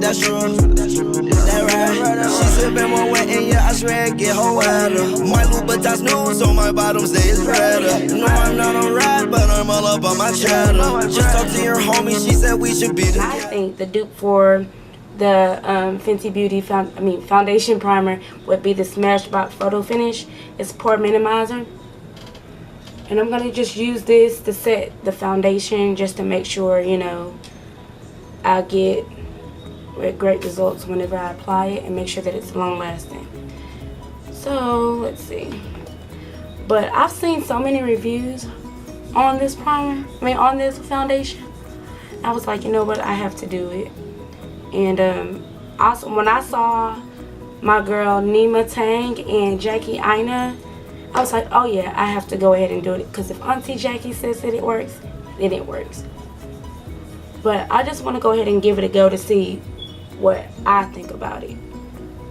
That's true. That right. She sippin' more wet and yeah, I swear it get her wetter. My Louboutins new, so my bottom stays redder. No, I'm not a rat, but I'm all up on my cheddar. Just talk to your homie, she said we should be together. I think the dupe for the Fenty Beauty foundation primer would be the Smashbox Photo Finish. It's Pore Minimizer. And I'm going to just use this to set the foundation just to make sure, you know, I get great results whenever I apply it and make sure that it's long lasting. So, let's see. But I've seen so many reviews on this primer, on this foundation. I was like, you know what, I have to do it. And also, when I saw my girl Nima Tang and Jackie Aina, I was like, oh yeah, I have to go ahead and do it. Because if Auntie Jackie says that it works, then it works. But I just want to go ahead and give it a go to see what I think about it.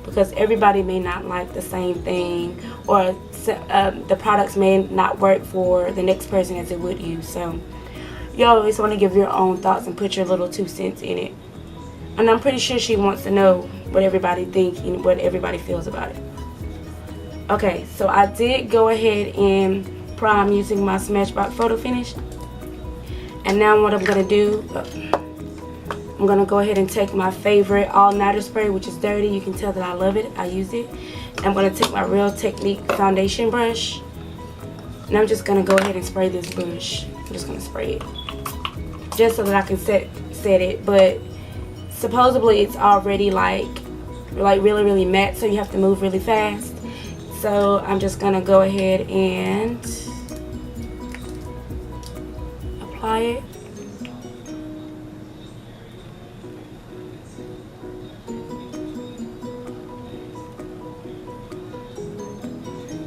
Because everybody may not like the same thing, or the products may not work for the next person as it would you. So you always want to give your own thoughts and put your little 2 cents in it. And I'm pretty sure she wants to know what everybody thinks and what everybody feels about it. Okay, so I did go ahead and prime using my Smashbox Photo Finish. And now what I'm going to do, I'm going to go ahead and take my favorite all-nighter spray, which is dirty. You can tell that I love it. I use it. And I'm going to take my Real Technique foundation brush. And I'm just going to go ahead and spray this brush. I'm just going to spray it. Just so that I can set it. But supposedly it's already like really matte, so you have to move really fast. So I'm just gonna go ahead and apply it.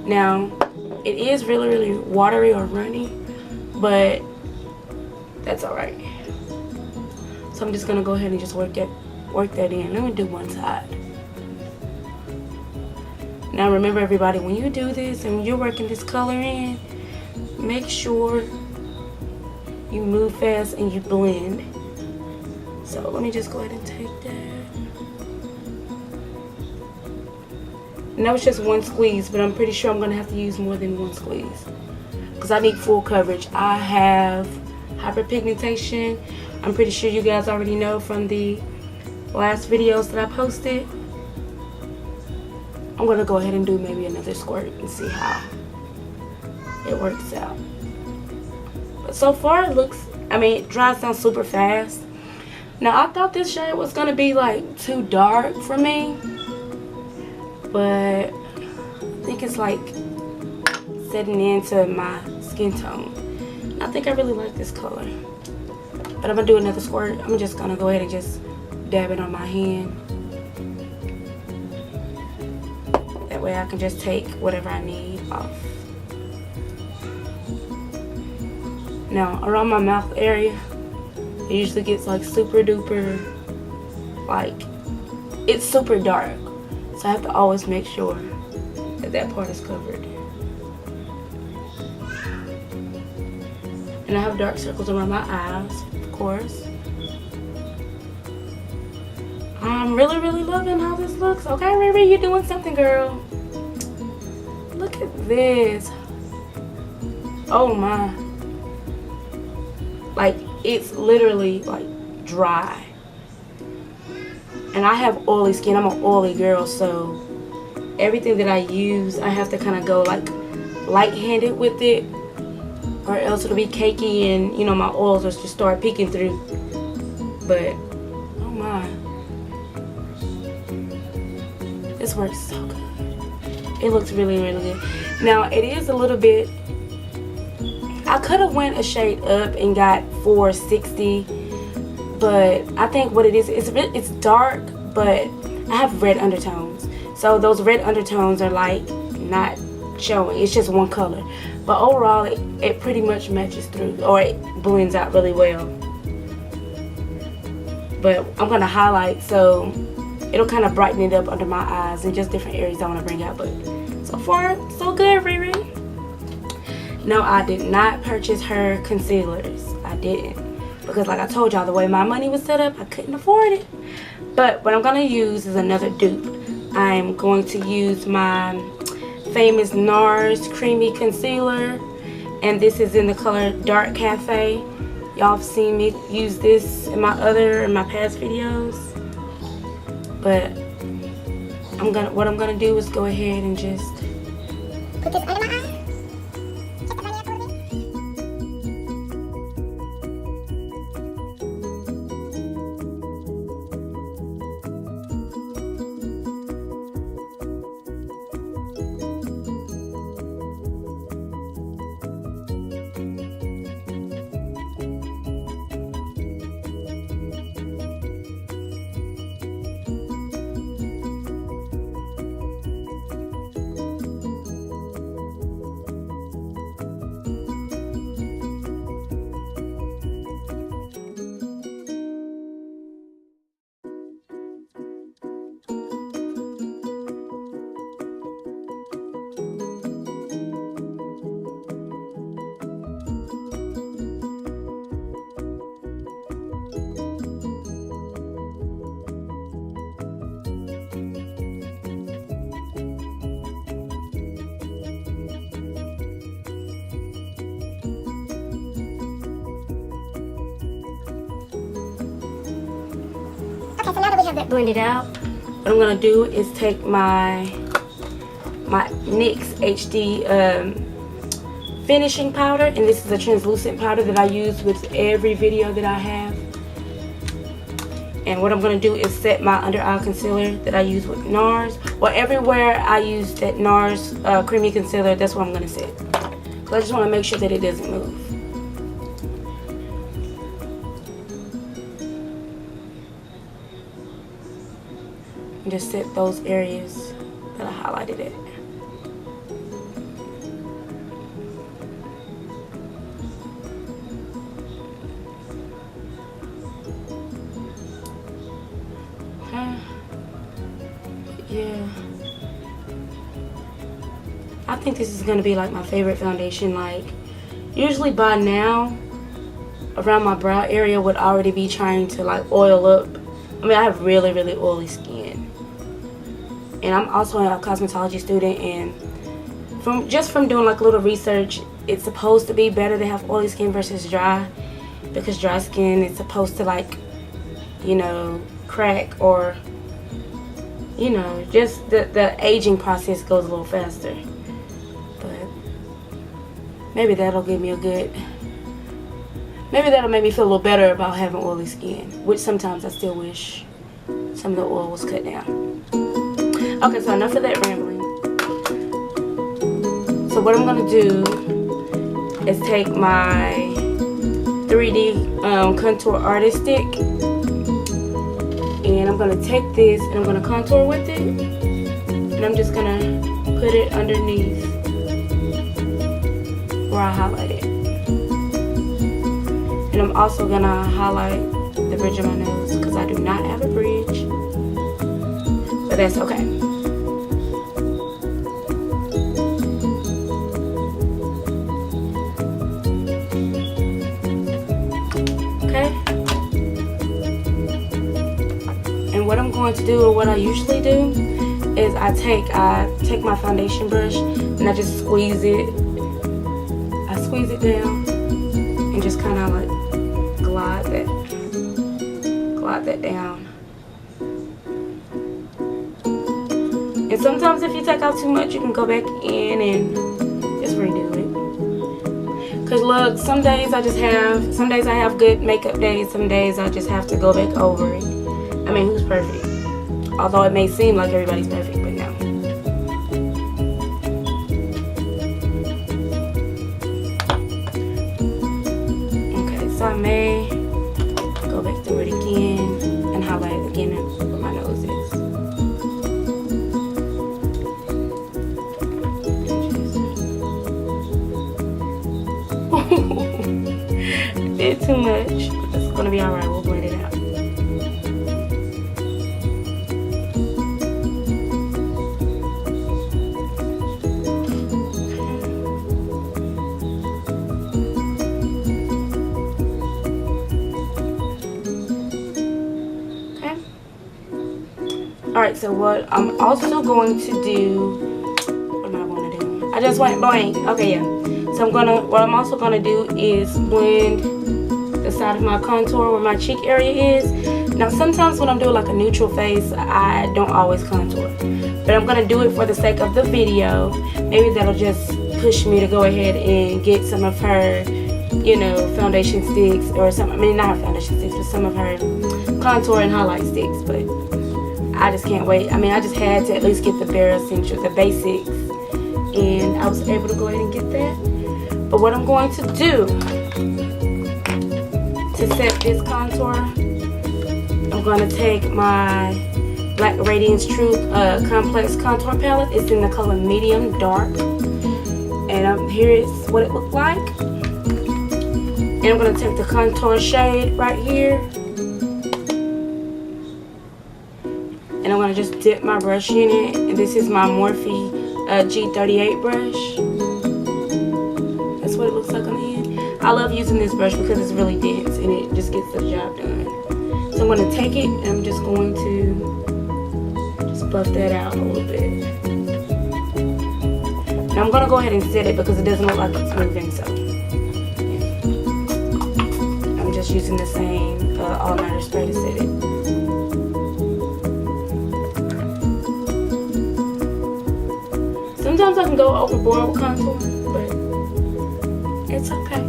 Now it is really watery or runny, but that's alright. So I'm just gonna go ahead and just work that in. Let me do one side. Now remember everybody, when you do this and you're working this color in, make sure you move fast and you blend. So let me just go ahead and take that. And that was just one squeeze, but I'm pretty sure I'm gonna have to use more than one squeeze because I need full coverage. I have hyperpigmentation. I'm pretty sure you guys already know from the last videos that I posted. I'm going to go ahead and do maybe another squirt and see how it works out. But so far it looks, it dries down super fast. Now I thought this shade was going to be like too dark for me, but I think it's like setting into my skin tone. And I think I really like this color. But I'm going to do another squirt. I'm just going to go ahead and just dab it on my hand. That way I can just take whatever I need off. Now around my mouth area, it usually gets like super duper, like it's super dark. So I have to always make sure that that part is covered. And I have dark circles around my eyes, of course. I'm really loving how this looks. Okay, Riri, you're doing something, girl. Look at this. Oh my. Like, it's literally like dry. And I have oily skin. I'm an oily girl, so everything that I use, I have to kind of go like light-handed with it, or else it'll be cakey and, you know, my oils will just start peeking through. But oh my, this works so good. It looks really good. Now it is a little bit, I could have went a shade up and got 460, but I think what it is, it's dark, but I have red undertones. So those red undertones are like not showing, it's just one color. But overall, it pretty much matches through, or it blends out really well. But I'm gonna highlight, so it'll kind of brighten it up under my eyes and just different areas I want to bring out. But so far, so good, Riri. No, I did not purchase her concealers. I didn't, because like I told y'all, the way my money was set up, I couldn't afford it. But what I'm going to use is another dupe. I'm going to use my famous NARS Creamy Concealer, and this is in the color Dark Cafe. Y'all have seen me use this in my past videos. But what I'm gonna do is go ahead and just put this under my eye. Okay, so now that we have that blended out, what I'm gonna do is take my NYX HD finishing powder, and this is a translucent powder that I use with every video that I have. And what I'm gonna do is set my under eye concealer that I use with NARS. Well, everywhere I use that NARS creamy concealer, that's what I'm gonna set. Cause I just want to make sure that it doesn't move. And just set those areas that I highlighted it. Yeah, I think this is gonna be like my favorite foundation. Like, usually by now around my brow area would already be trying to like oil up. I mean, I have really oily skin, and I'm also a cosmetology student, and from doing like a little research, it's supposed to be better to have oily skin versus dry, because dry skin is supposed to, like, you know, crack, or, you know, just the aging process goes a little faster. But maybe that'll give me maybe that'll make me feel a little better about having oily skin, which sometimes I still wish some of the oil was cut down. Okay, so enough of that rambling. So what I'm gonna do is take my 3D contour artist stick, and I'm gonna take this and I'm gonna contour with it, and I'm just gonna put it underneath where I highlight it. And I'm also gonna highlight the bridge of my nose because I do not have a bridge, but that's okay. What I'm going to do, or what I usually do, is I take my foundation brush and I just squeeze it. I squeeze it down and just kind of like glide that down. And sometimes if you take out too much, you can go back in and just redo it. Cause look, some days I have good makeup days. Some days I just have to go back over it. I mean, who's perfect? Although it may seem like everybody's perfect, but no. Okay, so I may go back through it again and highlight it again where my nose is. I did too much, but it's gonna be alright. We'll blend it out. Alright, so what I'm also going to do, what am I going to do? I just went blank. Okay, yeah. So what I'm also going to do is blend the side of my contour where my cheek area is. Now, sometimes when I'm doing like a neutral face, I don't always contour. But I'm going to do it for the sake of the video. Maybe that'll just push me to go ahead and get some of her, you know, foundation sticks or some, I mean, not her foundation sticks, but some of her contour and highlight sticks. But I just can't wait. I mean, I just had to at least get the bare essentials, the basics, and I was able to go ahead and get that. But what I'm going to do to set this contour, I'm going to take my Black Radiance Truth Complex Contour Palette. It's in the color Medium Dark. And here is what it looks like. And I'm going to take the contour shade right here. And I'm going to just dip my brush in it. And this is my Morphe G38 brush. That's what it looks like on the end. I love using this brush because it's really dense and it just gets the job done. So I'm going to take it and I'm just going to just buff that out a little bit. Now I'm going to go ahead and set it because it doesn't look like it's moving. So yeah. I'm just using the same all-nighter spray to set it. Sometimes I can go overboard with contour, but it's okay.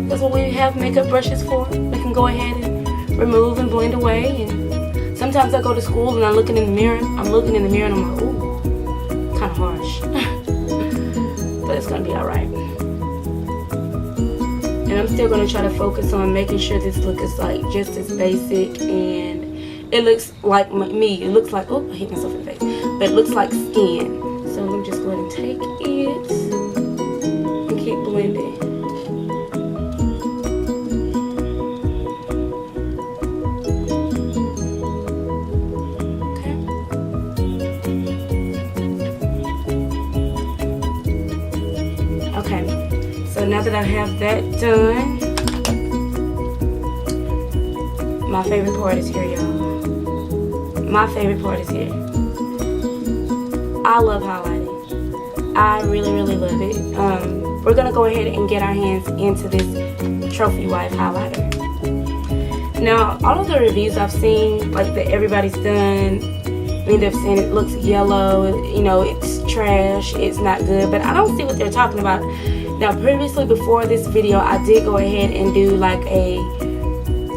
That's what we have makeup brushes for. We can go ahead and remove and blend away. And sometimes I go to school and I'm looking in the mirror and I'm like, ooh, kind of harsh. But it's gonna be alright. And I'm still gonna try to focus on making sure this look is like just as basic and it looks like me. It looks like, oh, I hit myself in the face. But it looks like skin. So let me just go ahead and take it and keep blending. Okay, so now that I have that done, my favorite part is here, y'all. My favorite part is here. I love highlighting. I really, really love it. We're going to go ahead and get our hands into this Trophy Wife highlighter. Now, all of the reviews I've seen, like that everybody's done, I mean, they've said it looks yellow, you know, it's trash, it's not good, but I don't see what they're talking about. Now, previously, before this video, I did go ahead and do like a,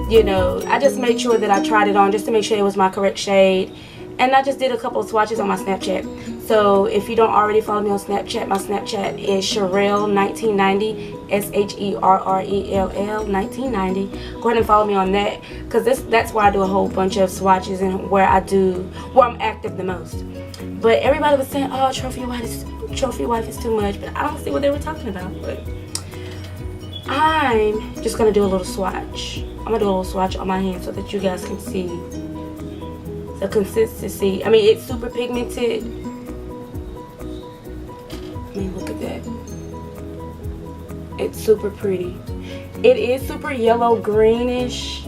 you know, I just made sure that I tried it on just to make sure it was my correct shade. And I just did a couple of swatches on my Snapchat. So if you don't already follow me on Snapchat, my Snapchat is Sherrell1990, SHERRELL 1990. Go ahead and follow me on that, because that's where I do a whole bunch of swatches and where I'm active the most. But everybody was saying, oh, Trophy Wife is too much, but I don't see what they were talking about. But I'm just gonna do a little swatch. I'm gonna do a little swatch on my hand so that you guys can see the consistency. I mean, it's super pigmented. I mean, look at that. It's super pretty. It is super yellow greenish,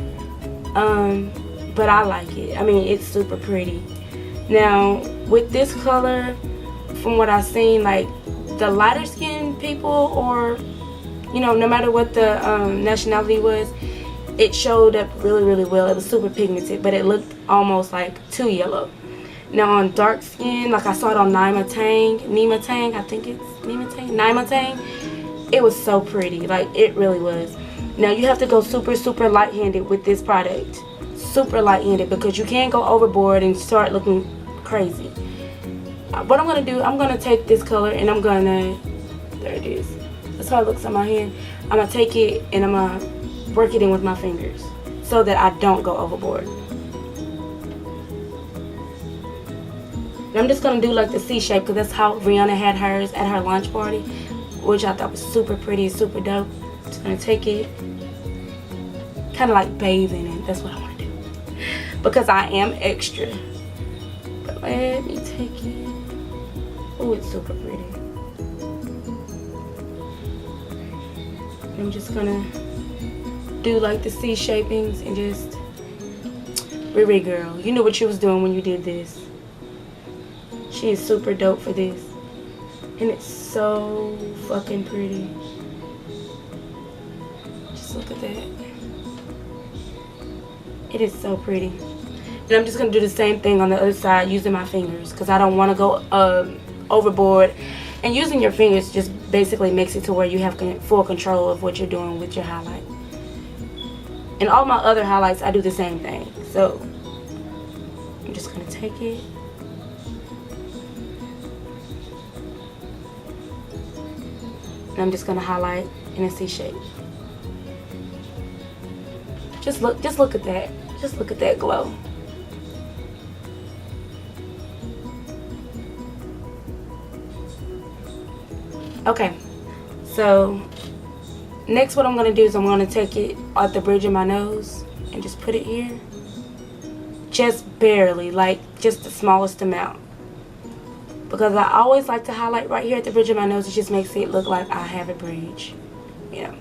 but I like it. I mean, it's super pretty. Now, with this color, from what I've seen, like the lighter skinned people, or you know, no matter what the nationality was, it showed up really, really well. It was super pigmented, but it looked almost like too yellow. Now on dark skin, like I saw it on Naima Tang, I think it's Naima Tang. It was so pretty, like it really was. Now you have to go super, super light-handed with this product. Super light-handed, because you can't go overboard and start looking crazy. What I'm gonna do, I'm gonna take this color and I'm gonna, there it is. That's how it looks on my hand. I'm gonna take it and I'm gonna work it in with my fingers so that I don't go overboard. And I'm just gonna do like the C shape, because that's how Rihanna had hers at her launch party, which I thought was super pretty, super dope. Just gonna take it, kind of like bathe in it. That's what I want to do, because I am extra. But let me take it. Oh, it's super pretty. I'm just gonna do like the C shapings and just Riri girl, you knew what you was doing when you did this. She is super dope for this. And it's so fucking pretty. Just look at that. It is so pretty. And I'm just going to do the same thing on the other side using my fingers, because I don't want to go overboard. And using your fingers just basically makes it to where you have full control of what you're doing with your highlight. And all my other highlights, I do the same thing. So I'm just going to take it. And I'm just going to highlight in a C shape. Just look at that. Just look at that glow. Okay, so next what I'm going to do is I'm going to take it at the bridge of my nose and just put it here. Just barely, like just the smallest amount. Because I always like to highlight right here at the bridge of my nose. It just makes it look like I have a bridge, you know.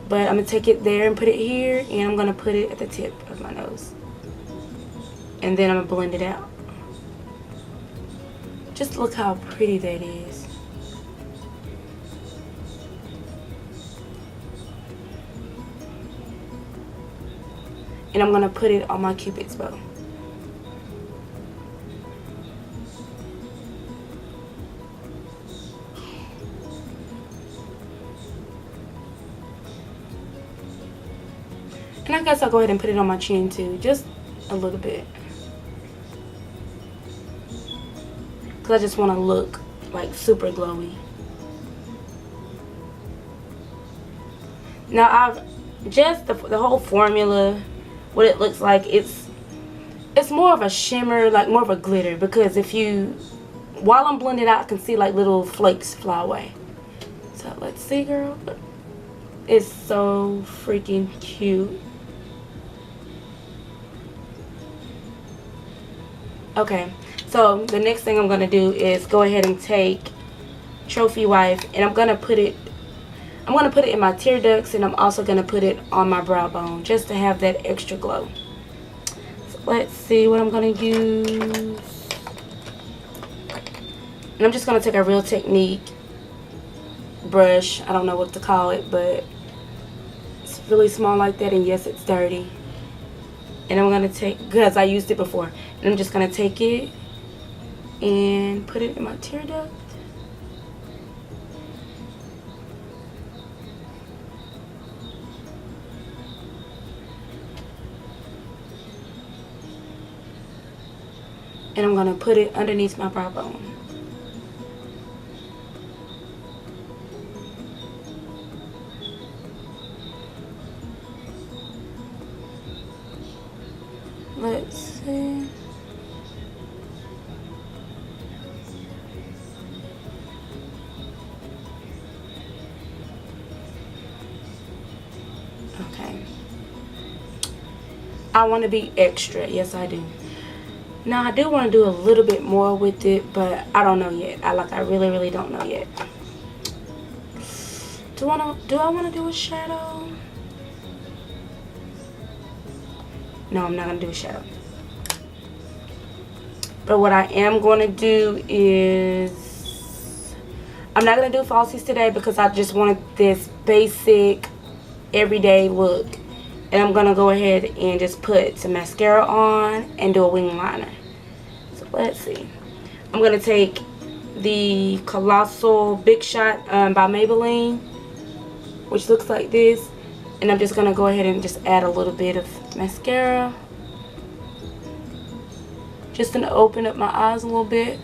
But I'm going to take it there and put it here, and I'm going to put it at the tip of my nose. And then I'm going to blend it out. Just look how pretty that is. And I'm going to put it on my Cupid's bow. And I guess I'll go ahead and put it on my chin too, just a little bit. Because I just want to look like super glowy. Now I've just the whole formula, what it looks like, it's more of a shimmer, like more of a glitter, because if you, while I'm blending out, I can see like little flakes fly away. So let's see, girl. It's so freaking cute. Okay, so the next thing I'm going to do is go ahead and take Trophy Wife, and I'm going to put it in my tear ducts, and I'm also going to put it on my brow bone just to have that extra glow. So let's see what I'm going to use. And I'm just going to take a Real Technique brush. I don't know what to call it, but it's really small like that, and yes, it's dirty. And I'm going to take, because I used it before, and I'm just going to take it and put it in my tear duct. And I'm going to put it underneath my brow bone. Let's see. Okay. I want to be extra. Yes, I do. Now, I do want to do a little bit more with it, but I don't know yet. I really don't know yet. Do I want to do a shadow? No, I'm not going to do a shadow. But what I am going to do is, I'm not going to do falsies today because I just wanted this basic everyday look. And I'm going to go ahead and just put some mascara on and do a wing liner. So let's see. I'm going to take the Colossal Big Shot by Maybelline, which looks like this. And I'm just going to go ahead and just add a little bit of mascara. Just going to open up my eyes a little bit.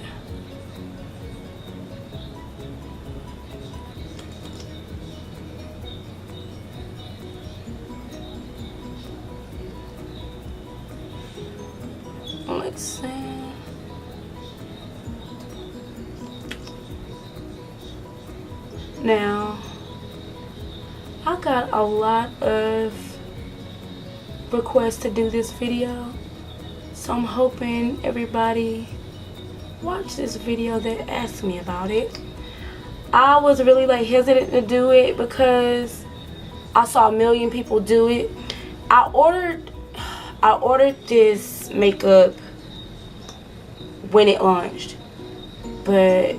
Let's see. Now, I got a lot of requests to do this video, so I'm hoping everybody watch this video that asked me about it. I was really like hesitant to do it because I saw a million people do it. I I ordered this makeup when it launched, but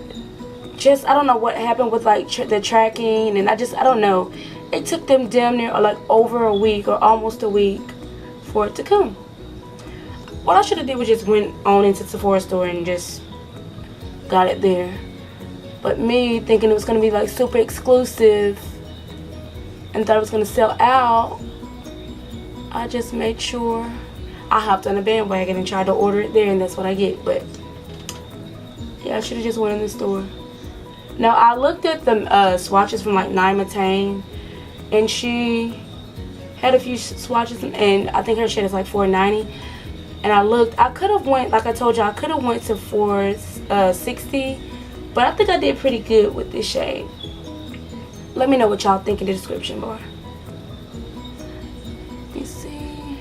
just I don't know what happened with like the tracking, and I don't know. It took them damn near like over a week or almost a week for it to come. What I should have did was just went on into Sephora store and just got it there. But me thinking it was gonna be like super exclusive and thought it was gonna sell out, I just made sure I hopped on a bandwagon and tried to order it there, and that's what I get. But yeah, I should have just went in the store. Now I looked at the swatches from like Naima Tane, and she had a few swatches, and I think her shade is like $4.90. And I looked, I could have went, like I told you, I could have went to $4.60, but I think I did pretty good with this shade. Let me know what y'all think in the description bar. Let me see.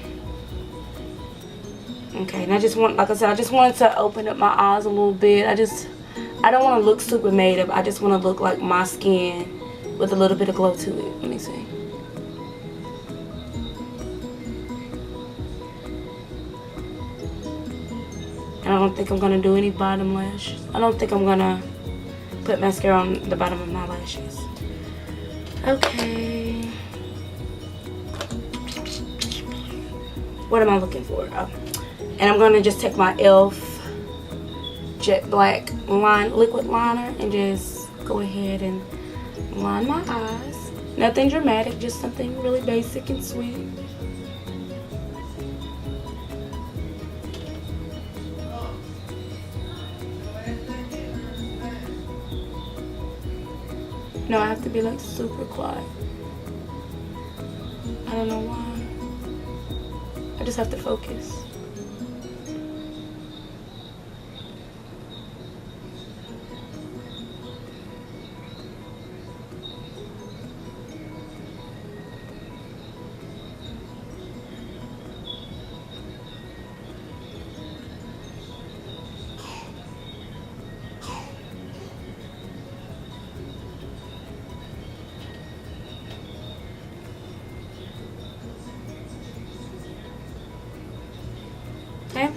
Okay, and I just want, like I said, I just wanted to open up my eyes a little bit. I don't want to look super made up. I just want to look like my skin with a little bit of glow to it. Let me see. And I don't think I'm going to do any bottom lash. I don't think I'm going to put mascara on the bottom of my lashes. Okay. What am I looking for? Oh. And I'm going to just take my e.l.f. Jet Black liquid liner and just go ahead and line my eyes. Nothing dramatic, just something really basic and sweet. No, I have to be like super quiet. I don't know why. I just have to focus. Okay,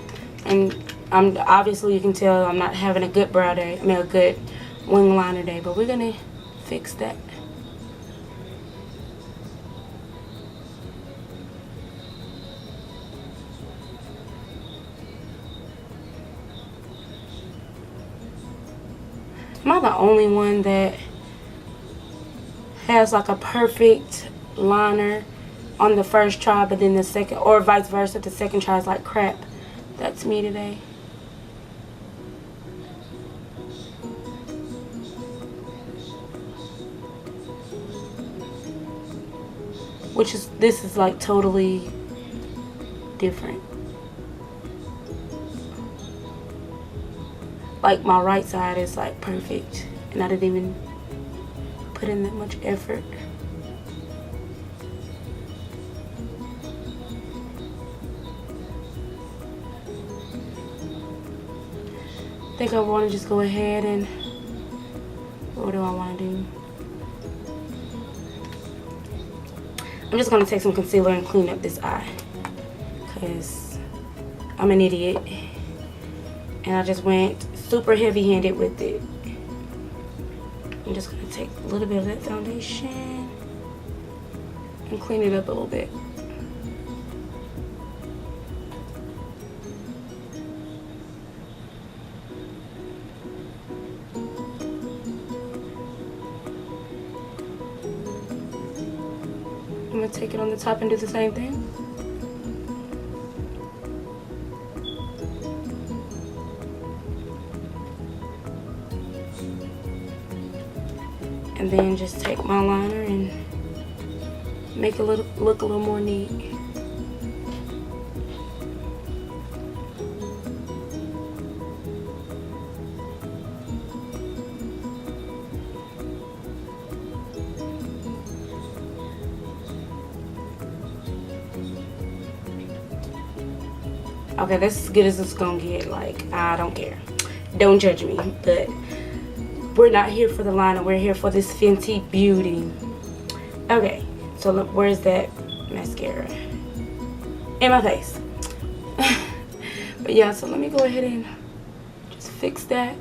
and I'm obviously, you can tell I'm not having a good brow day. I mean, a good wing liner day, but we're gonna fix that. Am I the only one that has like a perfect liner on the first try, but then the second, or vice versa, the second try is like crap? That's me today. Which is, this is like totally different. Like my right side is like perfect, and I didn't even put in that much effort. I think I want to just go ahead and, what do I want to do? I'm just going to take some concealer and clean up this eye, because I'm an idiot and I just went super heavy-handed with it. I'm just going to take a little bit of that foundation and clean it up a little bit. I'm going to take it on the top and do the same thing. And then just take my liner and make it look a little more neat. Okay, that's as good as it's gonna get. Like, I don't care. Don't judge me, but we're not here for the liner. We're here for this Fenty Beauty. Okay, so look, where's that mascara? In my face. But yeah, so let me go ahead and just fix that.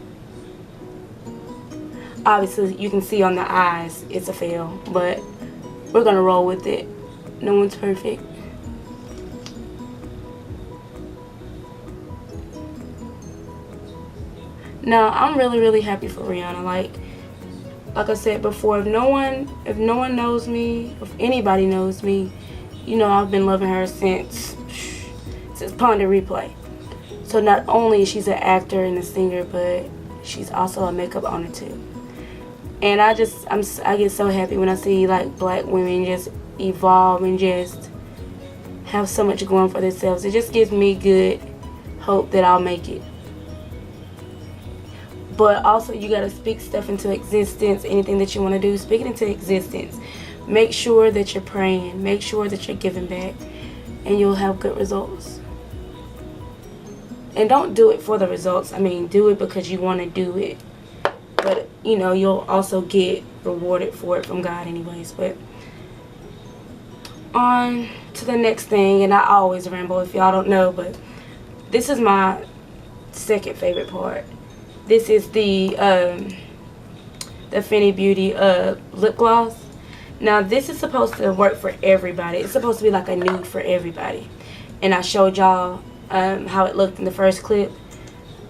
Obviously, you can see on the eyes it's a fail, but we're gonna roll with it. No one's perfect. Now, I'm really happy for Rihanna. Like I said before, if no one knows me, if anybody knows me, you know I've been loving her since Ponder Replay. So not only she's an actor and a singer, but she's also a makeup owner too. And I get so happy when I see like black women just evolve and just have so much going for themselves. It just gives me good hope that I'll make it. But also, you gotta speak stuff into existence. Anything that you want to do, speak it into existence. Make sure that you're praying. Make sure that you're giving back, and you'll have good results. And don't do it for the results. I mean, do it because you want to do it. But, you know, you'll also get rewarded for it from God anyways. But on to the next thing, and I always ramble if y'all don't know, but this is my second favorite part. This is the Fenty Beauty lip gloss. Now, this is supposed to work for everybody. It's supposed to be like a nude for everybody. And I showed y'all how it looked in the first clip.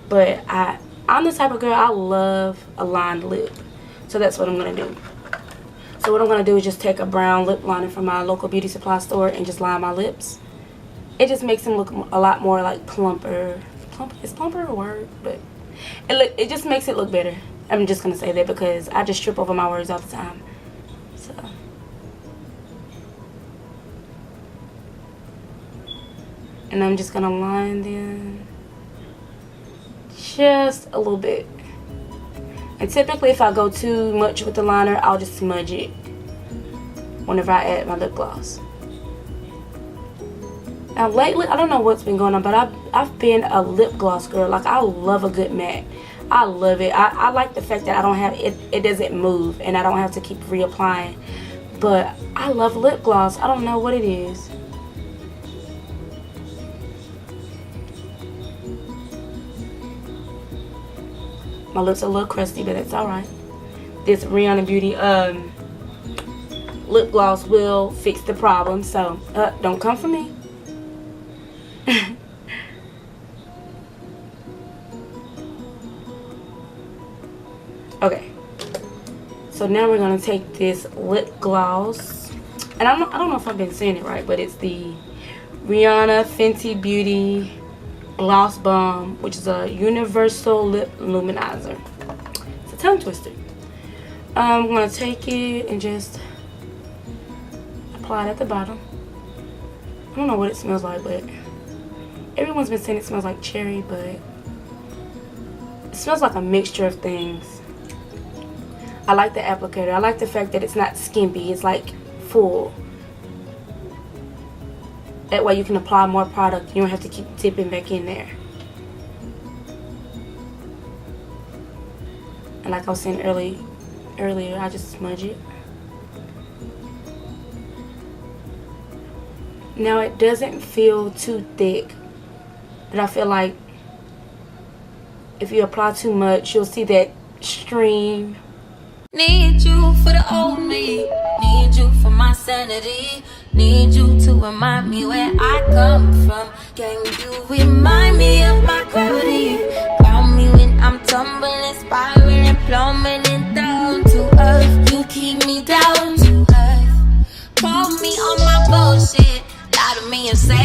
But I'm the type of girl, I love a lined lip. So that's what I'm going to do. So what I'm going to do is just take a brown lip liner from my local beauty supply store and just line my lips. It just makes them look a lot more like plumper. Is plumper a word? But it just makes it look better. I'm just going to say that because I just trip over my words all the time. So. And I'm just going to line them just a little bit. And typically if I go too much with the liner, I'll just smudge it whenever I add my lip gloss. Now lately, I don't know what's been going on, but I've been a lip gloss girl. Like, I love a good matte. I love it. I like the fact that I don't have it doesn't move and I don't have to keep reapplying. But I love lip gloss. I don't know what it is. My lips are a little crusty, but that's alright. This Rihanna Beauty lip gloss will fix the problem. So don't come for me. Okay, so now we're gonna take this lip gloss, and I don't know if I've been saying it right, but it's the Rihanna Fenty Beauty Gloss Bomb, which is a universal lip luminizer. It's a tongue twister. I'm gonna take it and just apply it at the bottom. I don't know what it smells like, but everyone's been saying it smells like cherry, but it smells like a mixture of things. I like the applicator. I like the fact that it's not skimpy. It's like full. That way you can apply more product. You don't have to keep dipping back in there. And like I was saying earlier, I just smudge it. Now it doesn't feel too thick, but I feel like if you apply too much, you'll see that stream. Need you for the old me. Need you for my sanity. Need you to remind me where I come from. Can you remind me of my gravity? Ground me when I'm tumbling, spiraling, plummeting down to earth. You keep me down to earth. Call me on my bullshit. Lie to me and say